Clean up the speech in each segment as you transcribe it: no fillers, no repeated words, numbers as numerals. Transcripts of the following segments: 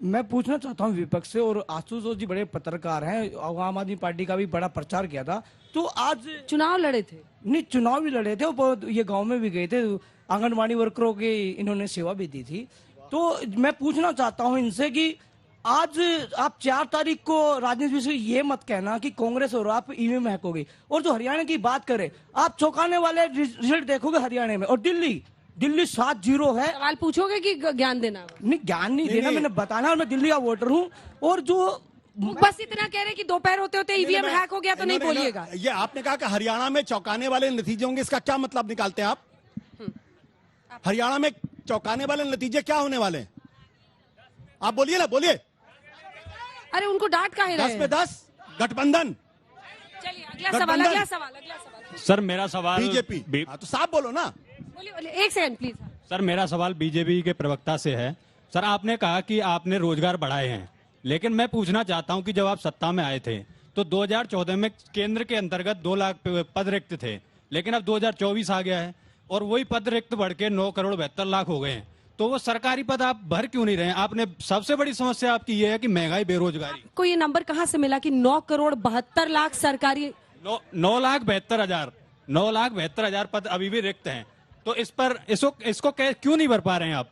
मैं पूछना चाहता हूँ विपक्ष से, और आशुतोष जी बड़े पत्रकार हैं, आम आदमी पार्टी का भी बड़ा प्रचार किया था, तो आज चुनाव लड़े थे। नहीं, चुनाव भी लड़े थे और ये गांव में भी गए थे, आंगनबाड़ी वर्करों की इन्होंने सेवा भी दी थी। तो मैं पूछना चाहता हूँ इनसे कि आज आप 4 तारीख को राजनीति से ये मत कहना कि कांग्रेस और आप ईवीएम हैकोगे, और जो हरियाणा की बात करें, आप चौंकाने वाले रिजल्ट देखोगे हरियाणा में। और दिल्ली 7-0 है। सवाल पूछोगे कि ज्ञान देना? नहीं, ज्ञान नहीं देना, मैंने बताना, और मैं दिल्ली का वोटर हूँ। और जो बस इतना कह रहे कि दोपहर होते होते ईवीएम हैक हो गया तो नहीं बोलिएगा। ये आपने कहा कि हरियाणा में चौंकाने वाले नतीजे होंगे, इसका क्या मतलब निकालते हैं आप? हरियाणा में चौंकाने वाले नतीजे क्या होने वाले हैं? आप बोलिए ना, बोलिए। अरे उनको डांट काहे रहे? 10 पे 10 गठबंधन। चलिए अगला सवाल। सर मेरा सवाल बीजेपी। तो साफ बोलो ना। बोलिए, एक सेकंड प्लीज। सर मेरा सवाल बीजेपी के प्रवक्ता से है। सर आपने कहा कि आपने रोजगार बढ़ाए हैं, लेकिन मैं पूछना चाहता हूं कि जब आप सत्ता में आए थे तो 2014 में केंद्र के अंतर्गत 2 लाख पद रिक्त थे, लेकिन अब 2024 आ गया है और वही पद रिक्त बढ़ के 9 करोड़ 72 लाख हो गए हैं। तो वो सरकारी पद आप भर क्यों नहीं रहे हैं? आपने सबसे बड़ी समस्या आपकी ये है कि महंगाई, बेरोजगारी। आपको ये नंबर कहाँ से मिला कि 9 करोड़ 72 लाख सरकारी? 9 लाख 72 हजार पद अभी भी रिक्त हैं। तो इस पर इसको क्यों नहीं भर पा रहे हैं आप?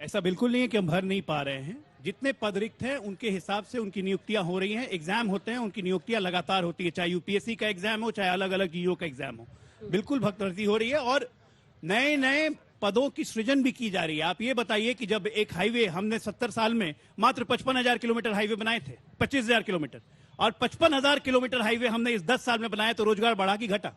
ऐसा बिल्कुल नहीं है कि हम भर नहीं पा रहे हैं। जितने पद रिक्त हैं उनके हिसाब से उनकी नियुक्तियां हो रही हैं। एग्जाम होते हैं, उनकी नियुक्तियां लगातार होती है, चाहे यूपीएससी का एग्जाम हो, चाहे अलग अलग ईओ का एग्जाम हो। बिल्कुल भर्ती हो रही है और नए नए पदों की सृजन भी की जा रही है। आप ये बताइए कि जब एक हाईवे हमने 70 साल में मात्र 55,000 किलोमीटर हाईवे बनाए थे, 25,000 किलोमीटर, और 55,000 किलोमीटर हाईवे हमने इस 10 साल में बनाया, तो रोजगार बढ़ा कि घटा?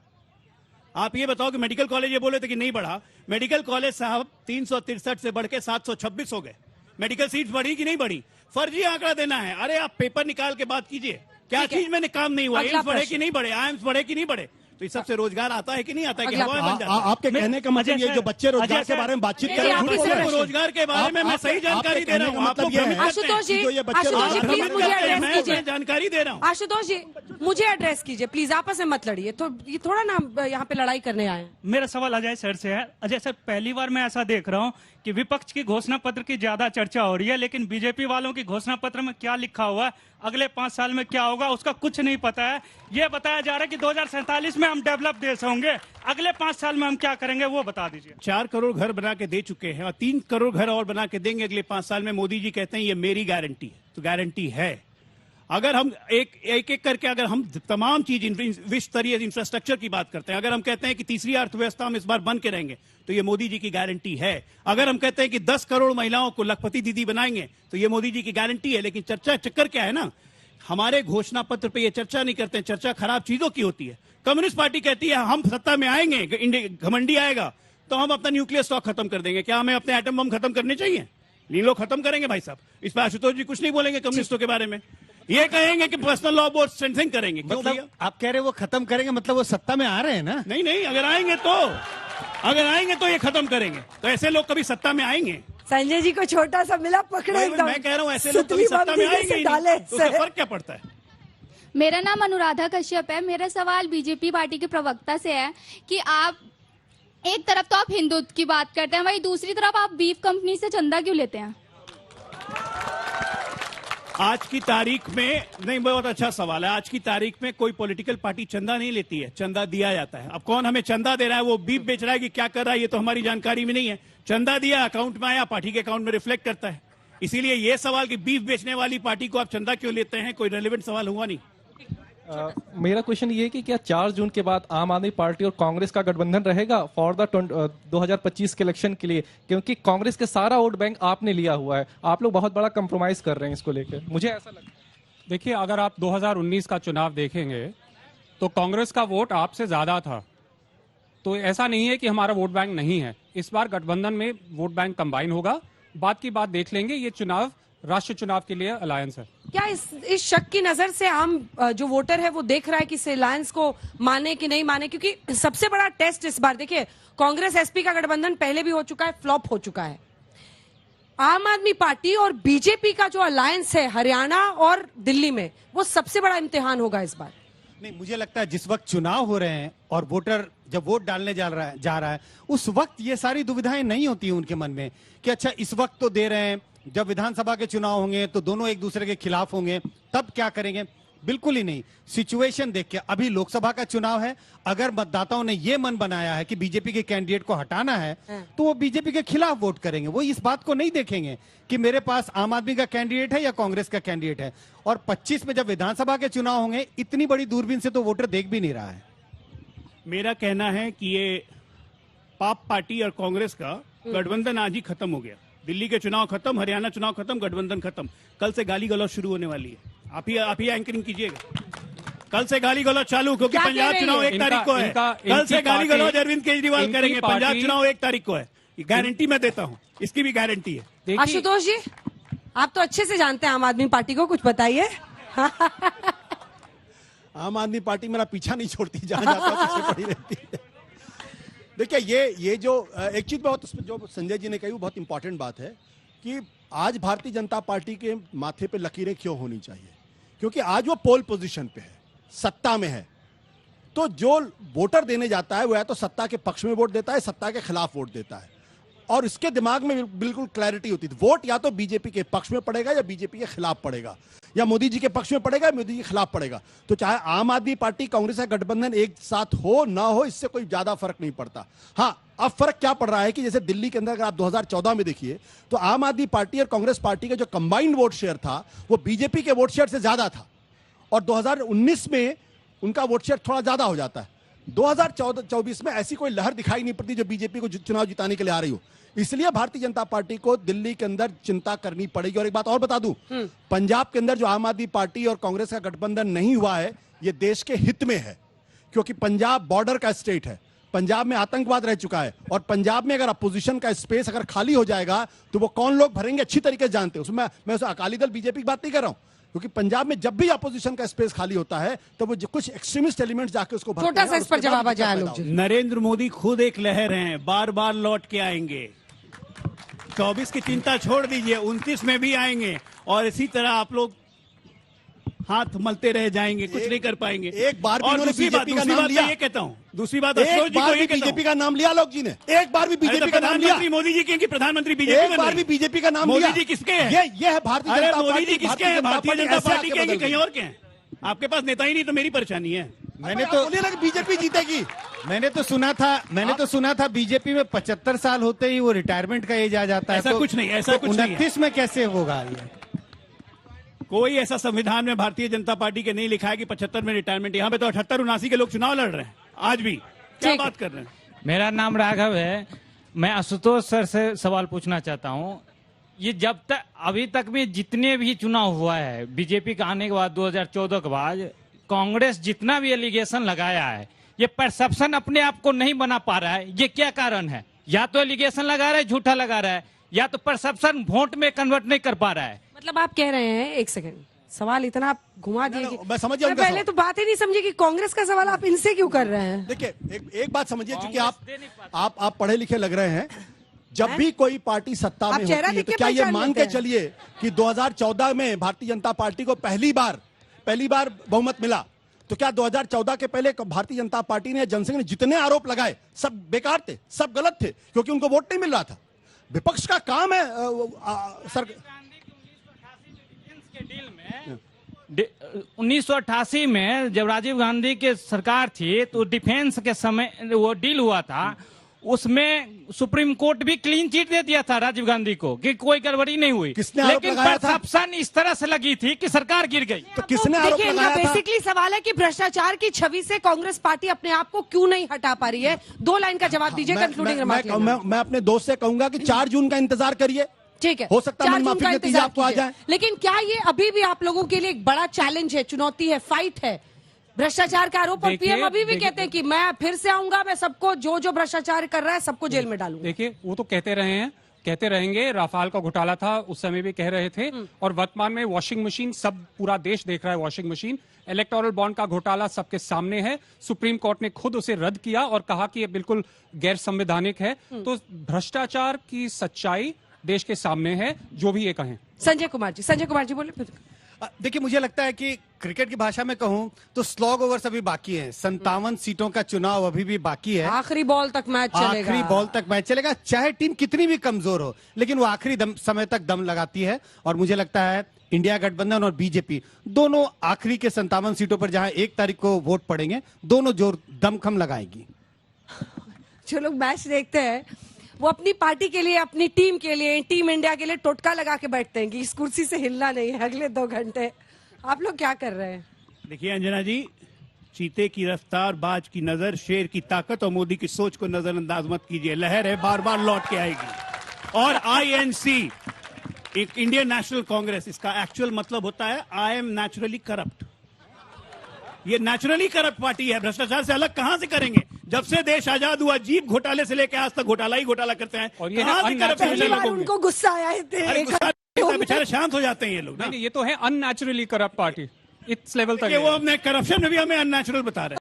आप ये बताओ कि मेडिकल कॉलेज ये बोले थे कि नहीं बढ़ा। मेडिकल कॉलेज साहब 363 से बढ़ के 726 हो गए। मेडिकल सीट्स बढ़ी कि नहीं बढ़ी? फर्जी आंकड़ा देना है। अरे आप पेपर निकाल के बात कीजिए, क्या चीज में काम नहीं हुआ? एम्स बढ़े कि नहीं बढ़े? आईएम्स बढ़े कि नहीं बढ़े? तो इस सबसे रोजगार आता है कि नहीं आता है? कि हवा बन जाता है? आपके कहने का मतलब ये जो बच्चे रोजगार के बारे में बातचीत कर रहे हैं, रोजगार के बारे में मैं सही जानकारी दे रहा हूँ। मतलब ये है आशुतोष जी, प्लीज मुझे एड्रेस कीजिए। जानकारी दे रहा हूँ। आशुतोष जी मुझे एड्रेस कीजिए प्लीज, आपस में मत लड़िए। तो ये थोड़ा ना यहाँ पे लड़ाई करने आए हैं। मेरा सवाल अजय सर से है। अजय सर, पहली बार मैं ऐसा देख रहा हूँ कि विपक्ष की घोषणा पत्र की ज्यादा चर्चा हो रही है, लेकिन बीजेपी वालों की घोषणा पत्र में क्या लिखा हुआ है, अगले 5 साल में क्या होगा, उसका कुछ नहीं पता है। ये बताया जा रहा है कि 2047 में हम डेवलप देश होंगे, अगले 5 साल में हम क्या करेंगे वो बता दीजिए। 4 करोड़ घर बना के दे चुके हैं और 3 करोड़ घर और बना के देंगे अगले 5 साल में। मोदी जी कहते हैं ये मेरी गारंटी है, तो गारंटी है। अगर हम एक करके अगर हम तमाम चीज विश्व स्तरीय इंफ्रास्ट्रक्चर की बात करते हैं, अगर हम कहते हैं कि तीसरी अर्थव्यवस्था हम इस बार बन के रहेंगे, तो ये मोदी जी की गारंटी है। अगर हम कहते हैं कि 10 करोड़ महिलाओं को लखपति दीदी बनाएंगे, तो ये मोदी जी की गारंटी है। लेकिन चक्कर क्या है ना, हमारे घोषणा पत्र पे ये चर्चा नहीं करते हैं। चर्चा खराब चीजों की होती है। कम्युनिस्ट पार्टी कहती है हम सत्ता में आएंगे, घमंडी आएगा तो हम अपना न्यूक्लियर स्टॉक खत्म कर देंगे। क्या हमें अपने एटम बम खत्म करने चाहिए? इन लोग खत्म करेंगे भाई साहब। इस पर आशुतोष जी कुछ नहीं बोलेंगे कम्युनिस्टों के बारे में। ये कहेंगे कि पर्सनल लॉ बोर्ड स्ट्रेंथनिंग करेंगे। क्यों भैया? आप कह रहे हैं वो खत्म करेंगे, मतलब वो सत्ता में आ रहे हैं ना? नहीं, अगर आएंगे तो ये खत्म करेंगे। तो ऐसे लोग कभी सत्ता में आएंगे? संजय जी को छोटा सा मिला, पकड़े एकदम। मैं कह रहा हूँ ऐसे लोग कभी सत्ता में आएंगे तो फर्क क्या पड़ता है? मेरा नाम अनुराधा कश्यप है। मेरा सवाल बीजेपी पार्टी के प्रवक्ता से है कि आप एक तरफ तो आप हिंदुत्व की बात करते हैं, वहीं दूसरी तरफ आप बीफ कंपनी से चंदा क्यों लेते हैं? आज की तारीख में नहीं, बहुत अच्छा सवाल है। आज की तारीख में कोई पॉलिटिकल पार्टी चंदा नहीं लेती है, चंदा दिया जाता है। अब कौन हमें चंदा दे रहा है, वो बीफ बेच रहा है कि क्या कर रहा है, ये तो हमारी जानकारी में नहीं है। चंदा दिया, अकाउंट में आया, पार्टी के अकाउंट में रिफ्लेक्ट करता है। इसीलिए ये सवाल कि बीफ बेचने वाली पार्टी को आप चंदा क्यों लेते हैं, कोई रेलेवेंट सवाल हुआ नहीं। मेरा क्वेश्चन ये है कि क्या 4 जून के बाद आम आदमी पार्टी और कांग्रेस का गठबंधन रहेगा फॉर द 2025 के इलेक्शन के लिए? क्योंकि कांग्रेस के सारा वोट बैंक आपने लिया हुआ है, आप लोग बहुत बड़ा कंप्रोमाइज कर रहे हैं इसको लेकर, मुझे ऐसा लगता है। देखिए, अगर आप 2019 का चुनाव देखेंगे तो कांग्रेस का वोट आपसे ज्यादा था। तो ऐसा नहीं है कि हमारा वोट बैंक नहीं है। इस बार गठबंधन में वोट बैंक कंबाइन होगा, बात की बात देख लेंगे। ये चुनाव राष्ट्रीय चुनाव के लिए अलायंस है। क्या इस शक की नजर से आम जो वोटर है वो देख रहा है कि इस अलायंस को माने कि नहीं माने? क्योंकि सबसे बड़ा टेस्ट इस बार, देखिए, कांग्रेस एसपी का गठबंधन पहले भी हो चुका है, फ्लॉप हो चुका है। आम आदमी पार्टी और बीजेपी का जो अलायंस है हरियाणा और दिल्ली में, वो सबसे बड़ा इम्तिहान होगा इस बार। नहीं, मुझे लगता है जिस वक्त चुनाव हो रहे हैं और वोटर जब वोट डालने जा रहा है उस वक्त ये सारी दुविधाएं नहीं होती उनके मन में कि अच्छा इस वक्त तो दे रहे हैं, जब विधानसभा के चुनाव होंगे तो दोनों एक दूसरे के खिलाफ होंगे, तब क्या करेंगे? बिल्कुल ही नहीं। सिचुएशन देख के, अभी लोकसभा का चुनाव है, अगर मतदाताओं ने ये मन बनाया है कि बीजेपी के कैंडिडेट को हटाना है तो वो बीजेपी के खिलाफ वोट करेंगे। वो इस बात को नहीं देखेंगे कि मेरे पास आम आदमी का कैंडिडेट है या कांग्रेस का कैंडिडेट है। और 25 में जब विधानसभा के चुनाव होंगे, इतनी बड़ी दूरबीन से तो वोटर देख भी नहीं रहा है। मेरा कहना है कि ये पाप पार्टी और कांग्रेस का गठबंधन आज ही खत्म हो गया। दिल्ली के चुनाव खत्म, हरियाणा चुनाव खत्म, गठबंधन खत्म। कल से गाली गलौज शुरू होने वाली है। आप ही एंकरिंग कीजिएगा। कल से गाली गलौज चालू, क्योंकि क्या कह पंजाब रहे चुनाव हैं? 1 तारीख को है। कल से गाली गलौज अरविंद केजरीवाल करेंगे। पंजाब चुनाव 1 तारीख को है, गारंटी मैं देता हूँ, इसकी भी गारंटी है। आशुतोष जी, आप तो अच्छे से जानते हैं आम आदमी पार्टी को, कुछ बताइए। आम आदमी पार्टी मेरा पीछा नहीं छोड़ती, जहां जाता है पीछे पड़ी रहती है। देखिए, ये जो एक चीज बहुत जो संजय जी ने कही वो बहुत इंपॉर्टेंट बात है कि आज भारतीय जनता पार्टी के माथे पे लकीरें क्यों होनी चाहिए, क्योंकि आज वो पोल पोजीशन पे है, सत्ता में है। तो जो वोटर देने जाता है वो या तो सत्ता के पक्ष में वोट देता है, सत्ता के खिलाफ वोट देता है, और इसके दिमाग में बिल्कुल क्लैरिटी होती है। वोट या तो बीजेपी के पक्ष में पड़ेगा या बीजेपी के खिलाफ पड़ेगा, या मोदी जी के पक्ष में पड़ेगा या मोदी जी के खिलाफ पड़ेगा। तो चाहे आम आदमी पार्टी कांग्रेस का गठबंधन एक साथ हो ना हो, इससे कोई ज्यादा फर्क नहीं पड़ता। हाँ, अब फर्क क्या पड़ रहा है कि जैसे दिल्ली के अंदर अगर आप 2014 में देखिए तो आम आदमी पार्टी और कांग्रेस पार्टी का जो कंबाइंड वोट शेयर था वो बीजेपी के वोट शेयर से ज्यादा था, और 2019 में उनका वोट शेयर थोड़ा ज्यादा हो जाता है। 2024 में ऐसी कोई लहर दिखाई नहीं पड़ती जो बीजेपी को चुनाव जिताने के लिए आ रही हो। इसलिए भारतीय जनता पार्टी को दिल्ली के अंदर चिंता करनी पड़ेगी। और एक बात और बता दूं, पंजाब के अंदर जो आम आदमी पार्टी और कांग्रेस का गठबंधन नहीं हुआ है, ये देश के हित में है, क्योंकि पंजाब बॉर्डर का स्टेट है, पंजाब में आतंकवाद रह चुका है, और पंजाब में अगर अपोजिशन का स्पेस अगर खाली हो जाएगा तो वो कौन लोग भरेंगे अच्छी तरीके से जानते हैं। उसमें मैं उस अकाली दल बीजेपी की बात नहीं कर रहा हूं, क्योंकि पंजाब में जब भी अपोजिशन का स्पेस खाली होता है तो वो कुछ एक्सट्रीमिस्ट एलिमेंट्स जाके उसको भरते छोटा हैं सा और इस पर उसके बाद जवाब आ दिक्कत जाए पैदा लोग होती है। जी। नरेंद्र मोदी खुद एक लहर हैं, बार बार लौट के आएंगे। 24 की चिंता छोड़ दीजिए, 29 में भी आएंगे, और इसी तरह आप लोग हाथ मलते रह जाएंगे, कुछ नहीं कर पाएंगे। एक बार भी और उन्होंने दूसरी बात बीजेपी का नाम मैं लिया। ये कहता हूँ, दूसरी बात एक अशोक जी को बार ये भी कहता बीजेपी हूँ, का नाम लिया लोग जी ने, एक बार भी अरे बीजेपी तो का नाम लिया। प्रधानमंत्री मोदी जी के कि प्रधानमंत्री बीजेपी एक बार भी बीजेपी का नाम लिया। मोदी जी किसके हैं? ये है भारतीय अरे जनता मोदी पार्टी। जी किसके हैं? भारतीय जनता ऐसे पार्टी आके के हैं कि बदल कहीं गई। और के हैं? आपके पास नेता ही नहीं तो मेरी परेशानी है। मैंने तो बीजेपी जीतेगी। मैंने तो सुना था बीजेपी में 75 साल होते ही वो रिटायरमेंट का एज आ जाता है। ऐसा कुछ नहीं, ऐसा कुछ नहीं है। 29 में कैसे होगा ये? कोई ऐसा संविधान में भारतीय जनता पार्टी के नहीं लिखा है कि 75 में रिटायरमेंट। यहाँ पे तो 78-79 के लोग चुनाव लड़ रहे हैं आज भी। क्या ठीक है। बात कर रहे हैं? मेरा नाम राघव है। मैं आशुतोष सर से सवाल पूछना चाहता हूँ। ये जब तक अभी तक में जितने भी चुनाव हुआ है बीजेपी का आने के बाद 2014 के बाद, कांग्रेस जितना भी एलिगेशन लगाया है, ये परसेप्शन अपने आप को नहीं बना पा रहा है। ये क्या कारण है? या तो एलिगेशन लगा रहा है, झूठा लगा रहा है, या तो परसेप्शन वोट में कन्वर्ट नहीं कर पा रहा है। मतलब आप कह रहे हैं, एक सेकंड, सवाल इतना आप घुमा दिए कि मैं समझ गया उनका पहले सवाल। तो बात ही नहीं समझी कि कांग्रेस का सवाल आप इनसे क्यों कर रहे हैं। देखिए, एक बात समझिए, क्योंकि आप पढ़े लिखे लग रहे हैं। जब भी कोई पार्टी सत्ता आप में चेहरा होती है देख तो के क्या ये पहचान मान लेते के हैं? चलिए कि 2014 में भारतीय जनता पार्टी को पहली बार बहुमत मिला, तो क्या 2014 के पहले भारतीय जनता पार्टी ने, जनसंघ ने जितने आरोप लगाए सब बेकार थे, सब गलत थे, क्योंकि उनको वोट नहीं मिल रहा था। विपक्ष का काम है सर। 1988 में जब राजीव गांधी के सरकार थी तो डिफेंस के समय वो डील हुआ था, उसमें सुप्रीम कोर्ट भी क्लीन चिट दे दिया था राजीव गांधी को कि कोई गड़बड़ी नहीं हुई। किसने आरोप लेकिन लगाया था? परसेप्शन इस तरह से लगी थी कि सरकार गिर गई। तो किसने आरोप देखिए, इनका लगाया था? बेसिकली सवाल है कि भ्रष्टाचार की छवि से कांग्रेस पार्टी अपने आप को क्यों नहीं हटा पा रही है। 2 लाइन का जवाब दीजिए, कंक्लूडिंग रिमार्क लेना। मैं अपने दोस्त से कहूंगा कि 4 जून का इंतजार करिए। ठीक है, हो सकता है 4 मनमाफी जून का नतीजा इंतजार आपको आ कीजिए। जाए। लेकिन क्या ये अभी भी आप लोगों के लिए एक बड़ा चैलेंज है, चुनौती है, फाइट है? भ्रष्टाचार का आरोप, और देखिए, पीएम अभी भी देखिए, कहते हैं कि मैं फिर से आऊंगा, मैं सबको जो भ्रष्टाचार कर रहा है सबको जेल में डालूंगा। देखिए, वो तो कहते रहे हैं, कहते रहेंगे। राफाल का घोटाला था, उस समय भी कह रहे थे, और वर्तमान में वॉशिंग मशीन, सब पूरा देश देख रहा है वॉशिंग मशीन। इलेक्टोरल बॉन्ड का घोटाला सबके सामने है, सुप्रीम कोर्ट ने खुद उसे रद्द किया और कहा कि ये बिल्कुल गैर संवैधानिक है। तो भ्रष्टाचार की सच्चाई देश के सामने है, जो भी ये कहें। संजय कुमार जी बोले फिर। देखिए, मुझे लगता है कि क्रिकेट की भाषा में कहूं तो स्लॉग ओवर्स अभी बाकी हैं। 57 सीटों का चुनाव अभी भी बाकी है। आखिरी बॉल तक मैच चलेगा। आखिरी बॉल तक मैच चलेगा, चाहे टीम कितनी भी कमजोर हो, लेकिन वो आखिरी समय तक दम लगाती है। और मुझे लगता है इंडिया गठबंधन और बीजेपी दोनों आखिरी के 57 सीटों पर जहां 1 तारीख को वोट पड़ेंगे, दोनों जोर दमखम लगाएगी। जो लोग मैच देखते हैं वो अपनी पार्टी के लिए, अपनी टीम के लिए, टीम इंडिया के लिए टोटका लगा के बैठते हैं कि इस कुर्सी से हिलना नहीं है अगले 2 घंटे। आप लोग क्या कर रहे हैं? देखिए अंजना जी, चीते की रफ्तार, बाज की नजर, शेर की ताकत और मोदी की सोच को नजरअंदाज मत कीजिए। लहर है, बार बार लौट के आएगी। और आईएनसी, एक इंडियन नेशनल कांग्रेस, इसका एक्चुअल मतलब होता है आई एम नेचुरली करप्ट। ये नेचुरली करप्ट पार्टी है। भ्रष्टाचार से अलग कहां से करेंगे? जब से देश आजाद हुआ, जीप घोटाले से लेकर आज तक घोटाला ही घोटाला करते हैं। और ये कहां से करप्शन पहली बार उनको गुस्सा आया अरे गुस्सा बेचारे शांत हो जाते हैं ये लोग ना। नहीं, ये तो है अननेचुरली करप्ट पार्टी, इस लेवल तक वो अपने करप्शन में भी हमें अननेचुरल बता रहे हैं।